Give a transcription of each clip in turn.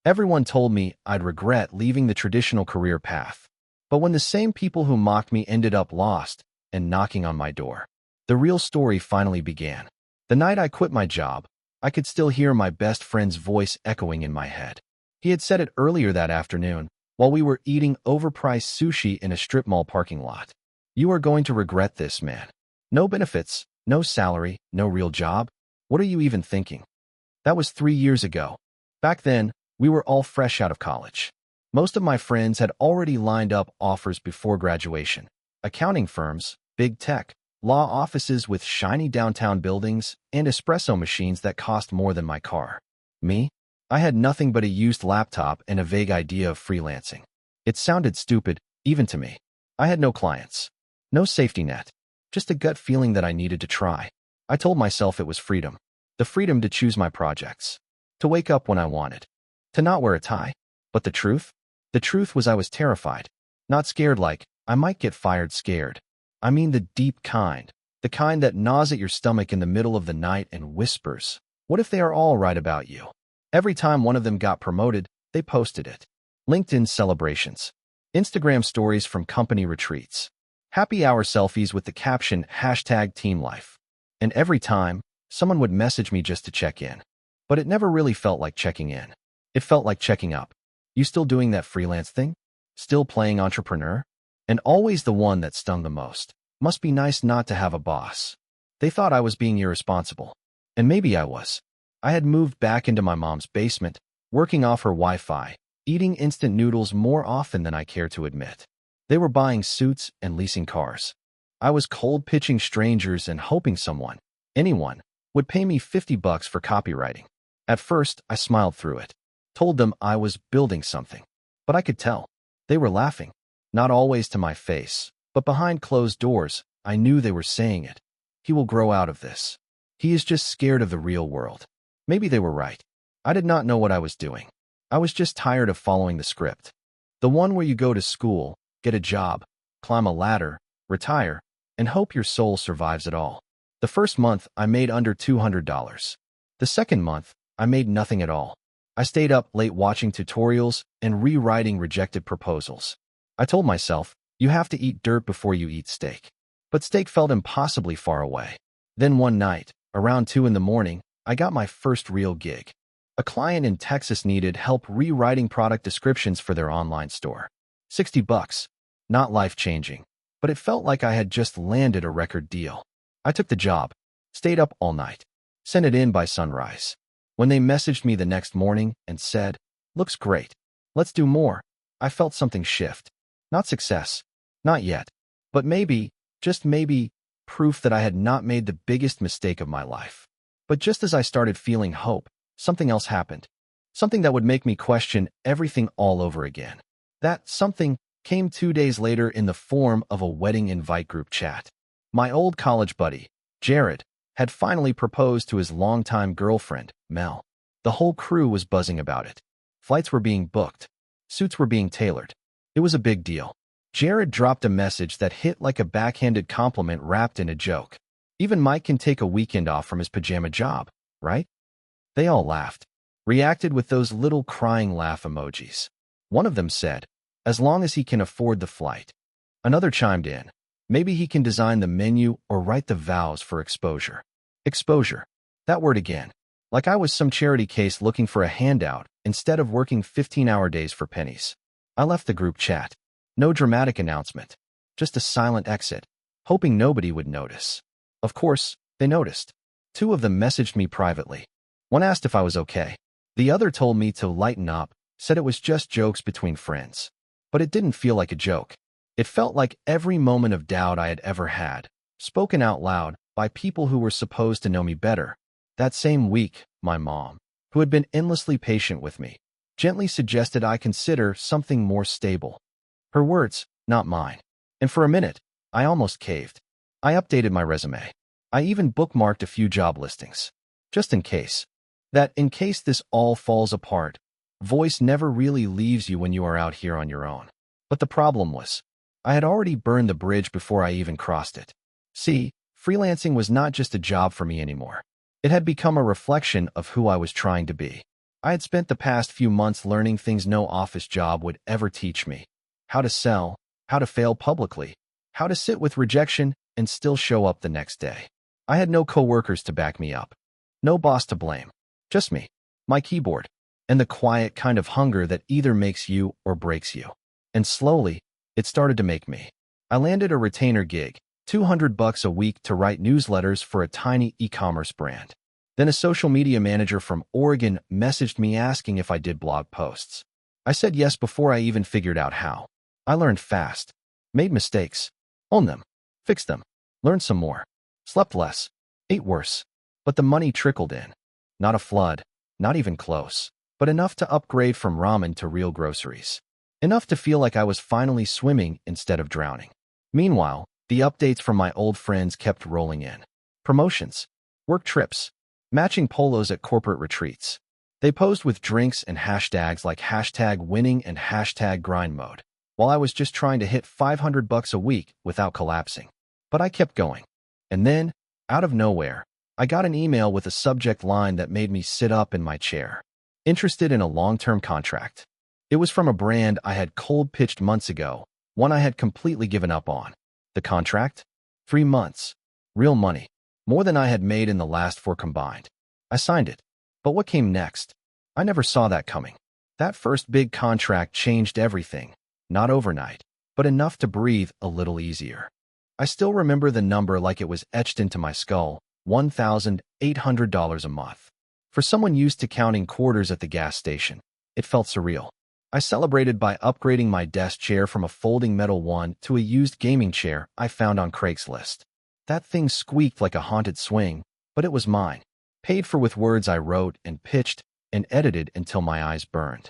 Everyone told me I'd regret leaving the traditional career path. But when the same people who mocked me ended up lost and knocking on my door, the real story finally began. The night I quit my job, I could still hear my best friend's voice echoing in my head. He had said it earlier that afternoon, while we were eating overpriced sushi in a strip mall parking lot. "You are going to regret this, man. No benefits, no salary, no real job. What are you even thinking?" That was 3 years ago. Back then, we were all fresh out of college. Most of my friends had already lined up offers before graduation. Accounting firms, big tech, law offices with shiny downtown buildings, and espresso machines that cost more than my car. Me? I had nothing but a used laptop and a vague idea of freelancing. It sounded stupid, even to me. I had no clients, no safety net, just a gut feeling that I needed to try. I told myself it was freedom. The freedom to choose my projects, to wake up when I wanted, to not wear a tie. But the truth? The truth was I was terrified. Not scared like, I might get fired scared. I mean the deep kind, the kind that gnaws at your stomach in the middle of the night and whispers, "What if they are all right about you?" Every time one of them got promoted, they posted it. LinkedIn celebrations, Instagram stories from company retreats, happy hour selfies with the caption #TeamLife. And every time, someone would message me just to check in. But it never really felt like checking in. It felt like checking up. "You still doing that freelance thing? Still playing entrepreneur?" And always the one that stung the most. "Must be nice not to have a boss." They thought I was being irresponsible. And maybe I was. I had moved back into my mom's basement, working off her Wi-Fi, eating instant noodles more often than I care to admit. They were buying suits and leasing cars. I was cold pitching strangers and hoping someone, anyone, would pay me $50 for copywriting. At first, I smiled through it, told them I was building something. But I could tell. They were laughing. Not always to my face, but behind closed doors, I knew they were saying it. "He will grow out of this. He is just scared of the real world." Maybe they were right. I did not know what I was doing. I was just tired of following the script. The one where you go to school, get a job, climb a ladder, retire, and hope your soul survives it all. The first month, I made under $200. The second month, I made nothing at all. I stayed up late watching tutorials and rewriting rejected proposals. I told myself, you have to eat dirt before you eat steak. But steak felt impossibly far away. Then one night, around 2 in the morning, I got my first real gig. A client in Texas needed help rewriting product descriptions for their online store. $60. Not life-changing, but it felt like I had just landed a record deal. I took the job, stayed up all night, sent it in by sunrise. When they messaged me the next morning and said, "Looks great. Let's do more," I felt something shift. Not success. Not yet. But maybe, just maybe, proof that I had not made the biggest mistake of my life. But just as I started feeling hope, something else happened. Something that would make me question everything all over again. That something came 2 days later in the form of a wedding invite group chat. My old college buddy, Jared, had finally proposed to his longtime girlfriend, Mel. The whole crew was buzzing about it. Flights were being booked. Suits were being tailored. It was a big deal. Jared dropped a message that hit like a backhanded compliment wrapped in a joke. "Even Mike can take a weekend off from his pajama job, right?" They all laughed, reacted with those little crying laugh emojis. One of them said, "As long as he can afford the flight." Another chimed in, "Maybe he can design the menu or write the vows for exposure." Exposure. That word again. Like I was some charity case looking for a handout instead of working 15-hour days for pennies. I left the group chat. No dramatic announcement. Just a silent exit, hoping nobody would notice. Of course, they noticed. 2 of them messaged me privately. One asked if I was okay. The other told me to lighten up, said it was just jokes between friends. But it didn't feel like a joke. It felt like every moment of doubt I had ever had, spoken out loud by people who were supposed to know me better. That same week, my mom, who had been endlessly patient with me, gently suggested I consider something more stable. Her words, not mine. And for a minute, I almost caved. I updated my resume. I even bookmarked a few job listings. Just in case. That in case this all falls apart, voice never really leaves you when you are out here on your own. But the problem was, I had already burned the bridge before I even crossed it. See, freelancing was not just a job for me anymore. It had become a reflection of who I was trying to be. I had spent the past few months learning things no office job would ever teach me. How to sell, how to fail publicly, how to sit with rejection and still show up the next day. I had no coworkers to back me up. No boss to blame. Just me, my keyboard, and the quiet kind of hunger that either makes you or breaks you. And slowly, it started to make me. I landed a retainer gig, $200 a week to write newsletters for a tiny e-commerce brand. Then a social media manager from Oregon messaged me asking if I did blog posts. I said yes before I even figured out how. I learned fast, made mistakes, owned them, fixed them, learned some more, slept less, ate worse. But the money trickled in. Not a flood, not even close, but enough to upgrade from ramen to real groceries. Enough to feel like I was finally swimming instead of drowning. Meanwhile, the updates from my old friends kept rolling in. Promotions, work trips, matching polos at corporate retreats. They posed with drinks and hashtags like hashtag winning and hashtag grind mode, while I was just trying to hit $500 a week without collapsing. But I kept going. And then, out of nowhere, I got an email with a subject line that made me sit up in my chair. Interested in a long-term contract. It was from a brand I had cold-pitched months ago, one I had completely given up on. The contract? 3 months. Real money. More than I had made in the last 4 combined. I signed it. But what came next? I never saw that coming. That first big contract changed everything. Not overnight, but enough to breathe a little easier. I still remember the number like it was etched into my skull, $1,800 a month. For someone used to counting quarters at the gas station, it felt surreal. I celebrated by upgrading my desk chair from a folding metal one to a used gaming chair I found on Craigslist. That thing squeaked like a haunted swing, but it was mine, paid for with words I wrote and pitched and edited until my eyes burned.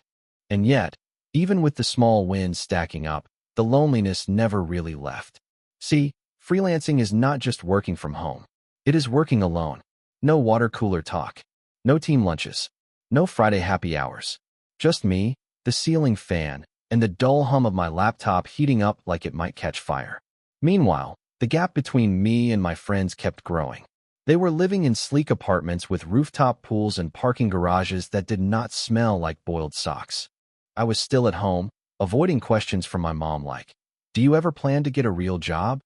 And yet, even with the small wins stacking up, the loneliness never really left. See, freelancing is not just working from home. It is working alone. No water cooler talk. No team lunches. No Friday happy hours. Just me, the ceiling fan, and the dull hum of my laptop heating up like it might catch fire. Meanwhile, the gap between me and my friends kept growing. They were living in sleek apartments with rooftop pools and parking garages that did not smell like boiled socks. I was still at home, avoiding questions from my mom like, "Do you ever plan to get a real job?"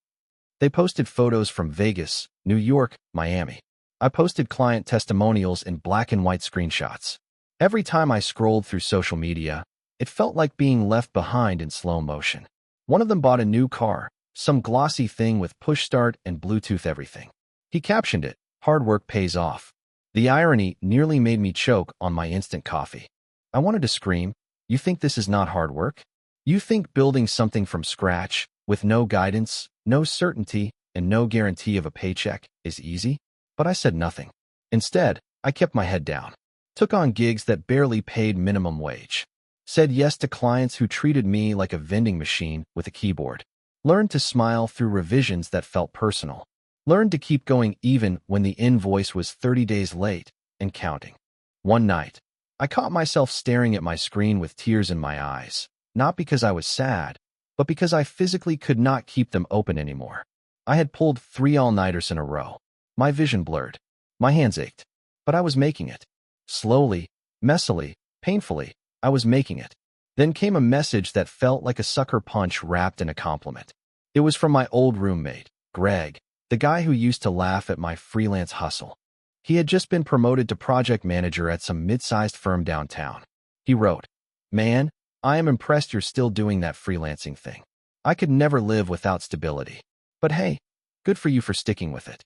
They posted photos from Vegas, New York, Miami. I posted client testimonials in black and white screenshots. Every time I scrolled through social media, it felt like being left behind in slow motion. One of them bought a new car, some glossy thing with push start and Bluetooth everything. He captioned it, "Hard work pays off." The irony nearly made me choke on my instant coffee. I wanted to scream, "You think this is not hard work? You think building something from scratch, with no guidance, no certainty, and no guarantee of a paycheck, is easy?" But I said nothing. Instead, I kept my head down. Took on gigs that barely paid minimum wage. Said yes to clients who treated me like a vending machine with a keyboard. Learned to smile through revisions that felt personal. Learned to keep going even when the invoice was 30 days late and counting. One night, I caught myself staring at my screen with tears in my eyes, not because I was sad, but because I physically could not keep them open anymore. I had pulled 3 all-nighters in a row. My vision blurred. My hands ached. But I was making it. Slowly, messily, painfully, I was making it. Then came a message that felt like a sucker punch wrapped in a compliment. It was from my old roommate, Greg, the guy who used to laugh at my freelance hustle. He had just been promoted to project manager at some mid-sized firm downtown. He wrote, "Man, I am impressed you're still doing that freelancing thing. I could never live without stability. But hey, good for you for sticking with it."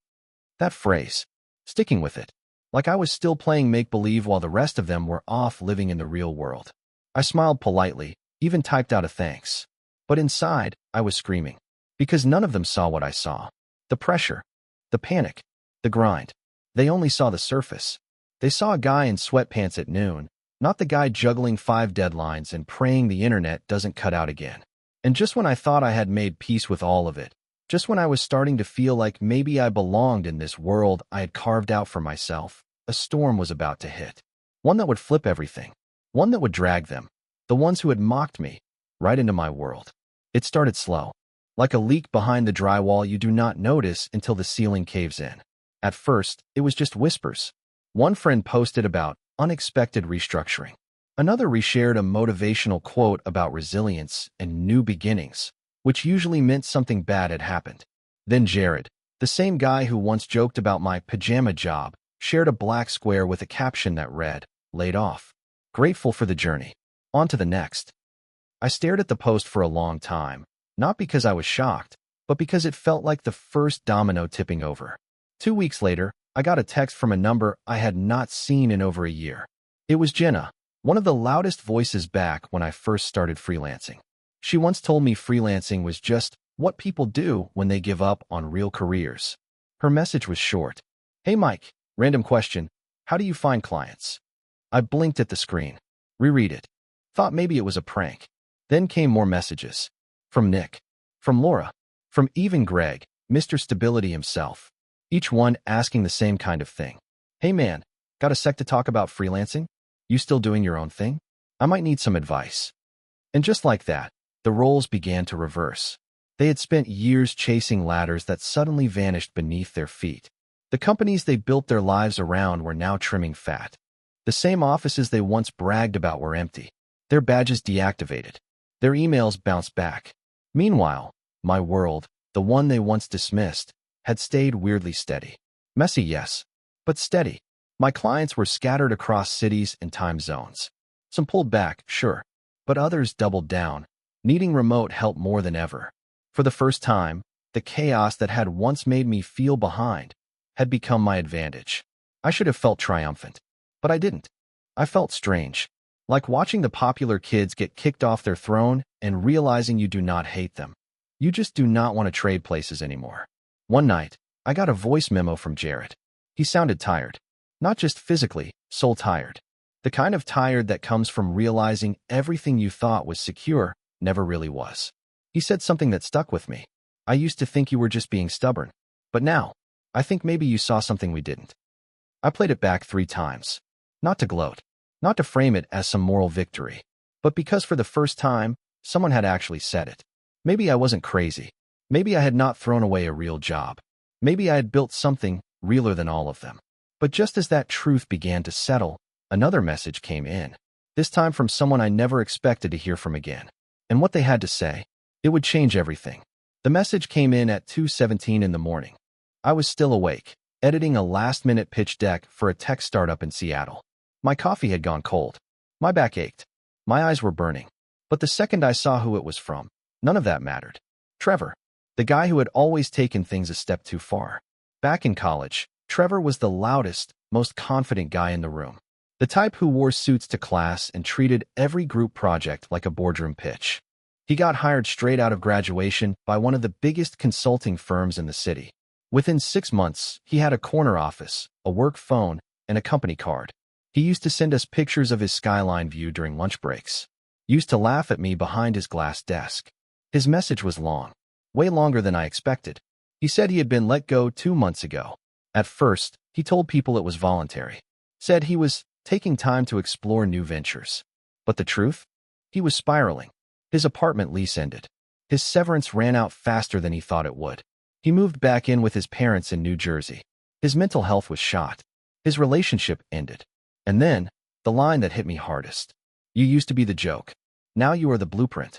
That phrase, sticking with it, like I was still playing make-believe while the rest of them were off living in the real world. I smiled politely, even typed out a thanks. But inside, I was screaming. Because none of them saw what I saw. The pressure, the panic, the grind. They only saw the surface. They saw a guy in sweatpants at noon, not the guy juggling 5 deadlines and praying the internet doesn't cut out again. And just when I thought I had made peace with all of it, just when I was starting to feel like maybe I belonged in this world I had carved out for myself, a storm was about to hit. One that would flip everything. One that would drag them, the ones who had mocked me, right into my world. It started slow. Like a leak behind the drywall you do not notice until the ceiling caves in. At first, it was just whispers. One friend posted about unexpected restructuring. Another reshared a motivational quote about resilience and new beginnings, which usually meant something bad had happened. Then Jared, the same guy who once joked about my pajama job, shared a black square with a caption that read, "Laid off. Grateful for the journey. On to the next." I stared at the post for a long time, not because I was shocked, but because it felt like the first domino tipping over. 2 weeks later, I got a text from a number I had not seen in over a year. It was Jenna, one of the loudest voices back when I first started freelancing. She once told me freelancing was just what people do when they give up on real careers. Her message was short. "Hey Mike, random question. How do you find clients?" I blinked at the screen. Reread it. Thought maybe it was a prank. Then came more messages. From Nick. From Laura. From even Greg, Mr. Stability himself. Each one asking the same kind of thing. "Hey man, got a sec to talk about freelancing? You still doing your own thing? I might need some advice." And just like that, the roles began to reverse. They had spent years chasing ladders that suddenly vanished beneath their feet. The companies they built their lives around were now trimming fat. The same offices they once bragged about were empty. Their badges deactivated. Their emails bounced back. Meanwhile, my world, the one they once dismissed, had stayed weirdly steady. Messy, yes, but steady. My clients were scattered across cities and time zones. Some pulled back, sure, but others doubled down, needing remote help more than ever. For the first time, the chaos that had once made me feel behind had become my advantage. I should have felt triumphant, but I didn't. I felt strange, like watching the popular kids get kicked off their throne and realizing you do not hate them. You just do not want to trade places anymore. One night, I got a voice memo from Jared. He sounded tired. Not just physically, soul tired. The kind of tired that comes from realizing everything you thought was secure never really was. He said something that stuck with me. "I used to think you were just being stubborn, but now, I think maybe you saw something we didn't." I played it back 3 times. Not to gloat, not to frame it as some moral victory, but because for the first time, someone had actually said it. Maybe I wasn't crazy. Maybe I had not thrown away a real job. Maybe I had built something realer than all of them. But just as that truth began to settle, another message came in. This time from someone I never expected to hear from again. And what they had to say, it would change everything. The message came in at 2:17 in the morning. I was still awake, editing a last-minute pitch deck for a tech startup in Seattle. My coffee had gone cold. My back ached. My eyes were burning. But the second I saw who it was from, none of that mattered. Trevor. The guy who had always taken things a step too far. Back in college, Trevor was the loudest, most confident guy in the room. The type who wore suits to class and treated every group project like a boardroom pitch. He got hired straight out of graduation by one of the biggest consulting firms in the city. Within 6 months, he had a corner office, a work phone, and a company card. He used to send us pictures of his skyline view during lunch breaks. Used to laugh at me behind his glass desk. His message was long. Way longer than I expected. He said he had been let go 2 months ago. At first, he told people it was voluntary. Said he was taking time to explore new ventures. But the truth? He was spiraling. His apartment lease ended. His severance ran out faster than he thought it would. He moved back in with his parents in New Jersey. His mental health was shot. His relationship ended. And then, the line that hit me hardest. "You used to be the joke. Now you are the blueprint."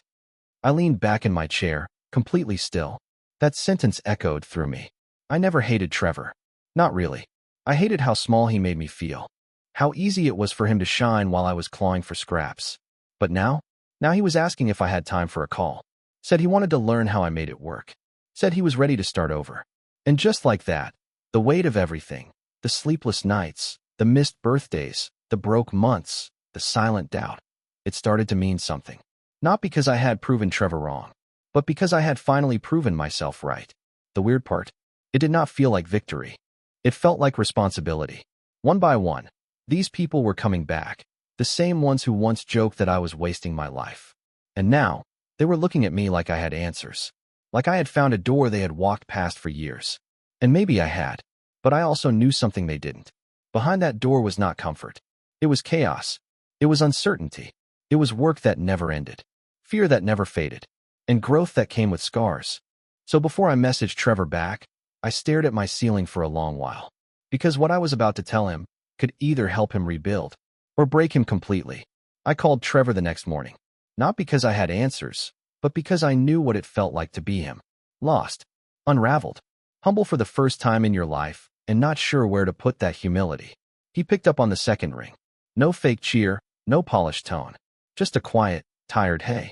I leaned back in my chair, completely still. That sentence echoed through me. I never hated Trevor. Not really. I hated how small he made me feel. How easy it was for him to shine while I was clawing for scraps. But now he was asking if I had time for a call. Said he wanted to learn how I made it work. Said he was ready to start over. And just like that, the weight of everything, the sleepless nights, the missed birthdays, the broke months, the silent doubt, it started to mean something. Not because I had proven Trevor wrong, but because I had finally proven myself right. The weird part, it did not feel like victory. It felt like responsibility. One by one, these people were coming back, the same ones who once joked that I was wasting my life. And now, they were looking at me like I had answers. Like I had found a door they had walked past for years. And maybe I had, but I also knew something they didn't. Behind that door was not comfort. It was chaos. It was uncertainty. It was work that never ended. Fear that never faded. And growth that came with scars. So before I messaged Trevor back, I stared at my ceiling for a long while. Because what I was about to tell him could either help him rebuild or break him completely. I called Trevor the next morning, not because I had answers, but because I knew what it felt like to be him. Lost, unraveled, humble for the first time in your life, and not sure where to put that humility. He picked up on the second ring. No fake cheer, no polished tone. Just a quiet, tired hey.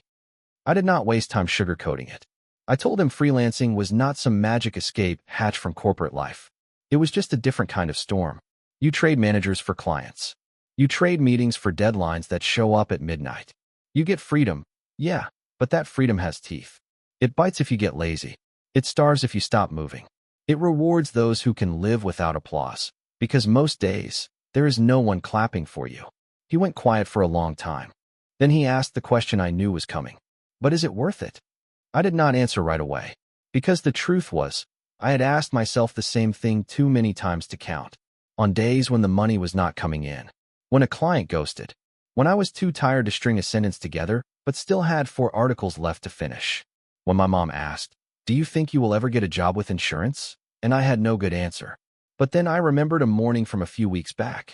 I did not waste time sugarcoating it. I told him freelancing was not some magic escape hatched from corporate life. It was just a different kind of storm. You trade managers for clients. You trade meetings for deadlines that show up at midnight. You get freedom, yeah, but that freedom has teeth. It bites if you get lazy. It starves if you stop moving. It rewards those who can live without applause, because most days, there is no one clapping for you. He went quiet for a long time. Then he asked the question I knew was coming. But is it worth it? I did not answer right away, because the truth was, I had asked myself the same thing too many times to count. On days when the money was not coming in, when a client ghosted, when I was too tired to string a sentence together, but still had 4 articles left to finish. When my mom asked, "Do you think you will ever get a job with insurance?" And I had no good answer. But then I remembered a morning from a few weeks back.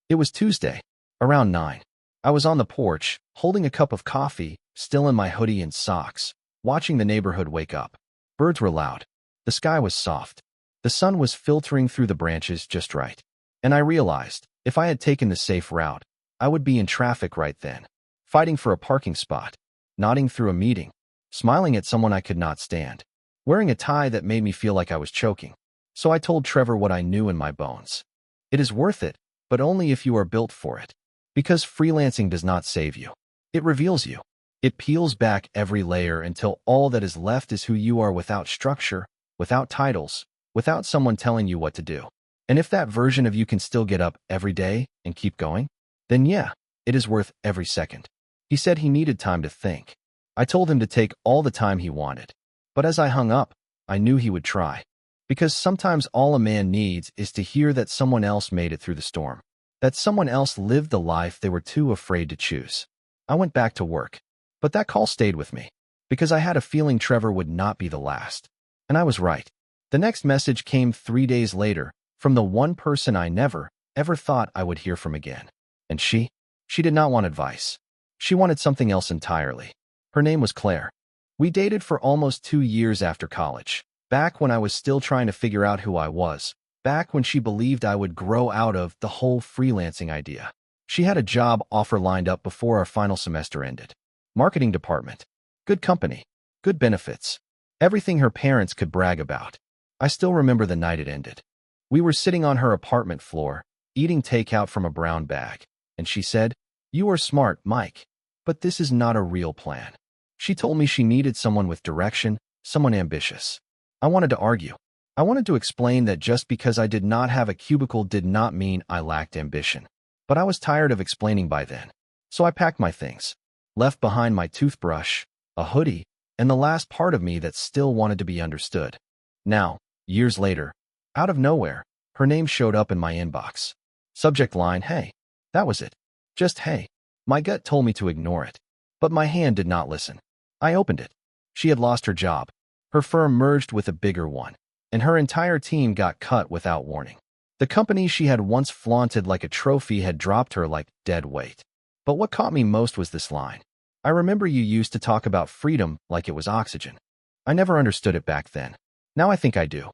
It was Tuesday, around 9. I was on the porch, holding a cup of coffee, still in my hoodie and socks, watching the neighborhood wake up. Birds were loud. The sky was soft. The sun was filtering through the branches just right. And I realized, if I had taken the safe route, I would be in traffic right then, fighting for a parking spot, nodding through a meeting, smiling at someone I could not stand, wearing a tie that made me feel like I was choking. So I told Trevor what I knew in my bones. It is worth it, but only if you are built for it. Because freelancing does not save you. It reveals you. It peels back every layer until all that is left is who you are without structure, without titles, without someone telling you what to do. And if that version of you can still get up every day and keep going, then yeah, it is worth every second. He said he needed time to think. I told him to take all the time he wanted. But as I hung up, I knew he would try. Because sometimes all a man needs is to hear that someone else made it through the storm. That someone else lived the life they were too afraid to choose. I went back to work. But that call stayed with me. Because I had a feeling Trevor would not be the last. And I was right. The next message came 3 days later, from the one person I never, ever thought I would hear from again. And she did not want advice. She wanted something else entirely. Her name was Claire. We dated for almost 2 years after college. Back when I was still trying to figure out who I was. Back when she believed I would grow out of the whole freelancing idea. She had a job offer lined up before our final semester ended. Marketing department. Good company. Good benefits. Everything her parents could brag about. I still remember the night it ended. We were sitting on her apartment floor, eating takeout from a brown bag, and she said, "You are smart, Mike, but this is not a real plan." She told me she needed someone with direction, someone ambitious. I wanted to argue. I wanted to explain that just because I did not have a cubicle did not mean I lacked ambition. But I was tired of explaining by then. So I packed my things, left behind my toothbrush, a hoodie, and the last part of me that still wanted to be understood. Now, years later, out of nowhere, her name showed up in my inbox. Subject line, "Hey." That was it. Just hey. My gut told me to ignore it. But my hand did not listen. I opened it. She had lost her job. Her firm merged with a bigger one, and her entire team got cut without warning. The company she had once flaunted like a trophy had dropped her like dead weight. But what caught me most was this line. "I remember you used to talk about freedom like it was oxygen." I never understood it back then. Now I think I do.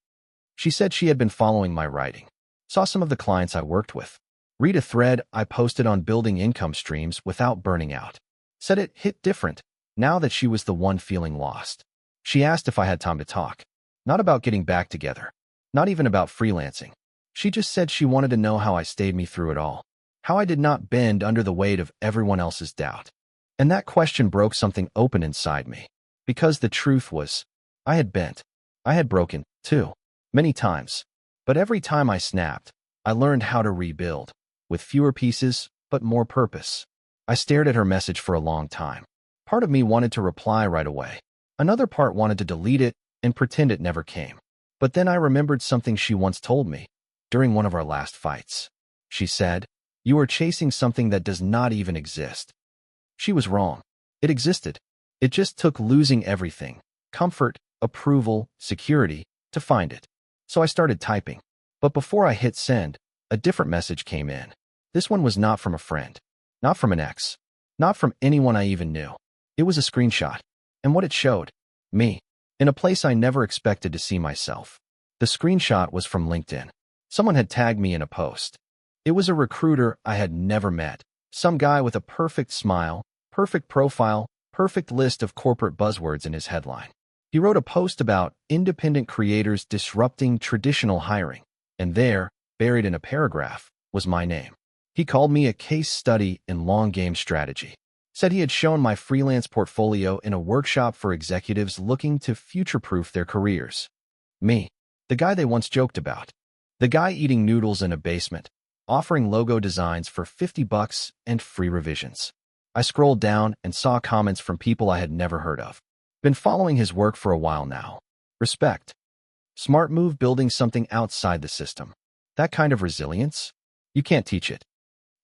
She said she had been following my writing. Saw some of the clients I worked with. Read a thread I posted on building income streams without burning out. Said it hit different, now that she was the one feeling lost. She asked if I had time to talk. Not about getting back together. Not even about freelancing. She just said she wanted to know how I stayed me through it all. How I did not bend under the weight of everyone else's doubt. And that question broke something open inside me. Because the truth was, I had bent. I had broken, too. Many times. But every time I snapped, I learned how to rebuild. With fewer pieces, but more purpose. I stared at her message for a long time. Part of me wanted to reply right away. Another part wanted to delete it and pretend it never came. But then I remembered something she once told me during one of our last fights. She said, "You are chasing something that does not even exist." She was wrong. It existed. It just took losing everything, comfort, approval, security, to find it. So I started typing. But before I hit send, a different message came in. This one was not from a friend, not from an ex, not from anyone I even knew. It was a screenshot, and what it showed, me, in a place I never expected to see myself. The screenshot was from LinkedIn. Someone had tagged me in a post. It was a recruiter I had never met, some guy with a perfect smile, perfect profile, perfect list of corporate buzzwords in his headline. He wrote a post about independent creators disrupting traditional hiring, and there, buried in a paragraph, was my name. He called me a case study in long-game strategy. Said he had shown my freelance portfolio in a workshop for executives looking to future-proof their careers. Me, the guy they once joked about. The guy eating noodles in a basement, offering logo designs for $50 and free revisions. I scrolled down and saw comments from people I had never heard of. Been following his work for a while now. Respect. Smart move building something outside the system. That kind of resilience? You can't teach it.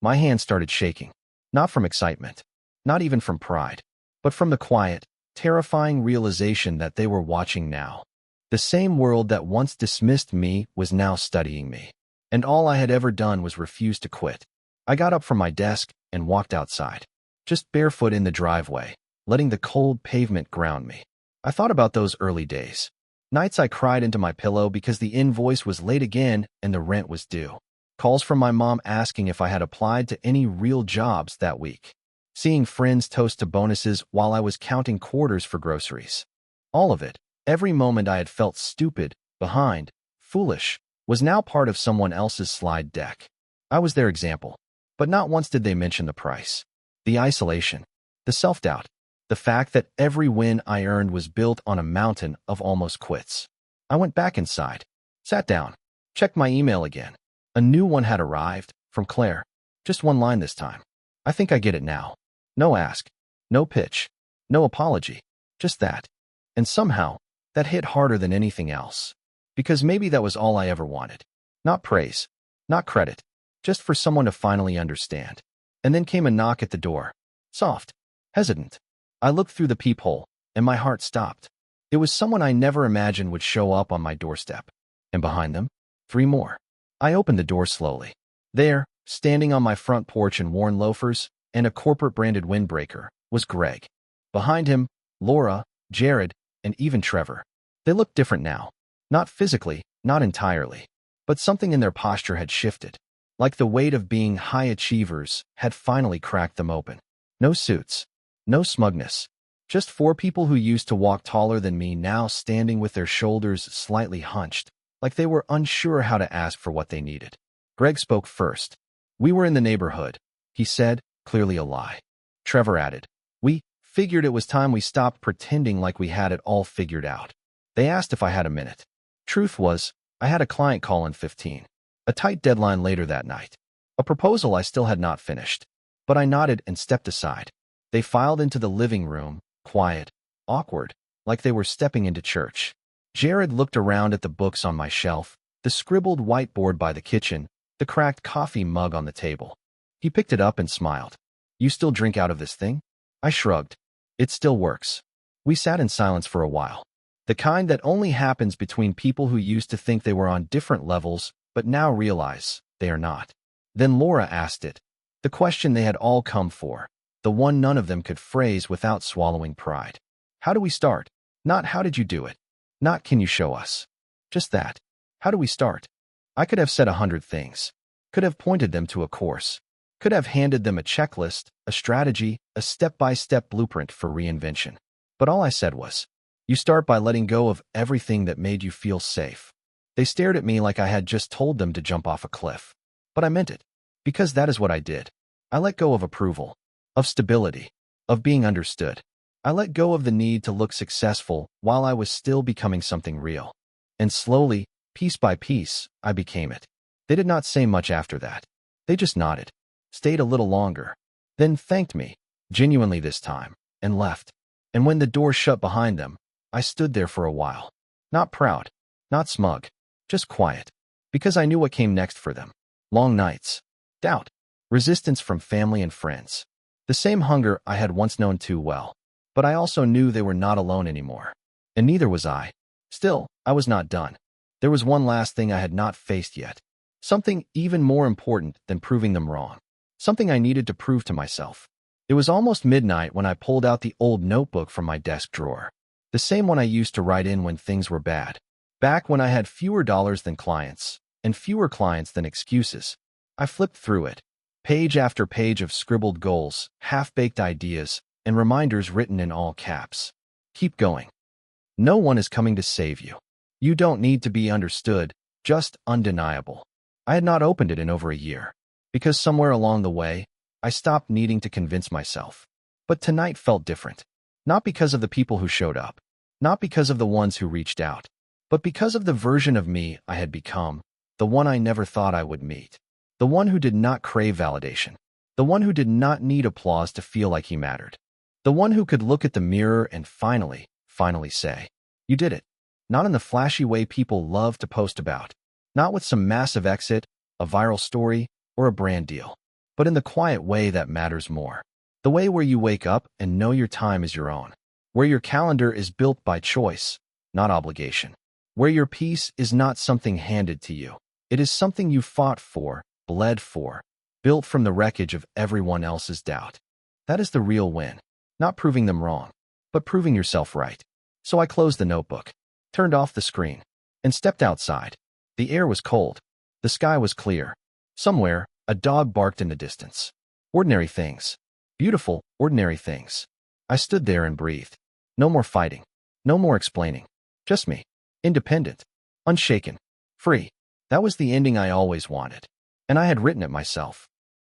My hand started shaking. Not from excitement. Not even from pride. But from the quiet, terrifying realization that they were watching now. The same world that once dismissed me was now studying me. And all I had ever done was refuse to quit. I got up from my desk and walked outside. Just barefoot in the driveway, letting the cold pavement ground me. I thought about those early days. Nights I cried into my pillow because the invoice was late again and the rent was due. Calls from my mom asking if I had applied to any real jobs that week. Seeing friends toast to bonuses while I was counting quarters for groceries. All of it, every moment I had felt stupid, behind, foolish, was now part of someone else's slide deck. I was their example, but not once did they mention the price. The isolation, the self-doubt, the fact that every win I earned was built on a mountain of almost quits. I went back inside, sat down, checked my email again. A new one had arrived, from Claire. Just one line this time. I think I get it now. No ask, no pitch, no apology, just that. And somehow, that hit harder than anything else. Because maybe that was all I ever wanted. Not praise, not credit, just for someone to finally understand. And then came a knock at the door. Soft, hesitant. I looked through the peephole, and my heart stopped. It was someone I never imagined would show up on my doorstep. And behind them, 3 more. I opened the door slowly. There, standing on my front porch in worn loafers and a corporate-branded windbreaker, was Greg. Behind him, Laura, Jared, and even Trevor. They looked different now. Not physically, not entirely. But something in their posture had shifted. Like the weight of being high achievers had finally cracked them open. No suits. No smugness. Just 4 people who used to walk taller than me now standing with their shoulders slightly hunched, like they were unsure how to ask for what they needed. Greg spoke first. "We were in the neighborhood," he said, clearly a lie. Trevor added, "We figured it was time we stopped pretending like we had it all figured out." They asked if I had a minute. Truth was, I had a client call in 15. A tight deadline later that night. A proposal I still had not finished. But I nodded and stepped aside. They filed into the living room, quiet, awkward, like they were stepping into church. Jared looked around at the books on my shelf, the scribbled whiteboard by the kitchen, the cracked coffee mug on the table. He picked it up and smiled. "You still drink out of this thing?" I shrugged. "It still works." We sat in silence for a while. The kind that only happens between people who used to think they were on different levels, but now realize they are not. Then Laura asked it. The question they had all come for. The one none of them could phrase without swallowing pride. "How do we start?" Not "how did you do it?" Not "can you show us?" Just that. How do we start? I could have said 100 things. Could have pointed them to a course. Could have handed them a checklist, a strategy, a step-by-step blueprint for reinvention. But all I said was, "You start by letting go of everything that made you feel safe." They stared at me like I had just told them to jump off a cliff. But I meant it. Because that is what I did. I let go of approval, of stability, of being understood. I let go of the need to look successful while I was still becoming something real. And slowly, piece by piece, I became it. They did not say much after that. They just nodded, stayed a little longer, then thanked me, genuinely this time, and left. And when the door shut behind them, I stood there for a while. Not proud, not smug, just quiet. Because I knew what came next for them. Long nights, doubt, resistance from family and friends. The same hunger I had once known too well. But I also knew they were not alone anymore. And neither was I. Still, I was not done. There was one last thing I had not faced yet. Something even more important than proving them wrong. Something I needed to prove to myself. It was almost midnight when I pulled out the old notebook from my desk drawer. The same one I used to write in when things were bad. Back when I had fewer dollars than clients, and fewer clients than excuses. I flipped through it. Page after page of scribbled goals, half-baked ideas, and reminders written in all caps. Keep going. No one is coming to save you. You don't need to be understood, just undeniable. I had not opened it in over a year, because somewhere along the way, I stopped needing to convince myself. But tonight felt different. Not because of the people who showed up, not because of the ones who reached out, but because of the version of me I had become, the one I never thought I would meet, the one who did not crave validation, the one who did not need applause to feel like he mattered, the one who could look at the mirror and finally say, "You did it." Not in the flashy way people love to post about, not with some massive exit, a viral story, or a brand deal, but in the quiet way that matters more. The way where you wake up and know your time is your own, where your calendar is built by choice, not obligation, where your peace is not something handed to you. It is something you fought for, bled for, built from the wreckage of everyone else's doubt. That is the real win, not proving them wrong, but proving yourself right. So I closed the notebook, turned off the screen, and stepped outside. The air was cold. The sky was clear. Somewhere, a dog barked in the distance. Ordinary things. Beautiful, ordinary things. I stood there and breathed. No more fighting. No more explaining. Just me. Independent. Unshaken. Free. That was the ending I always wanted. And I had written it myself.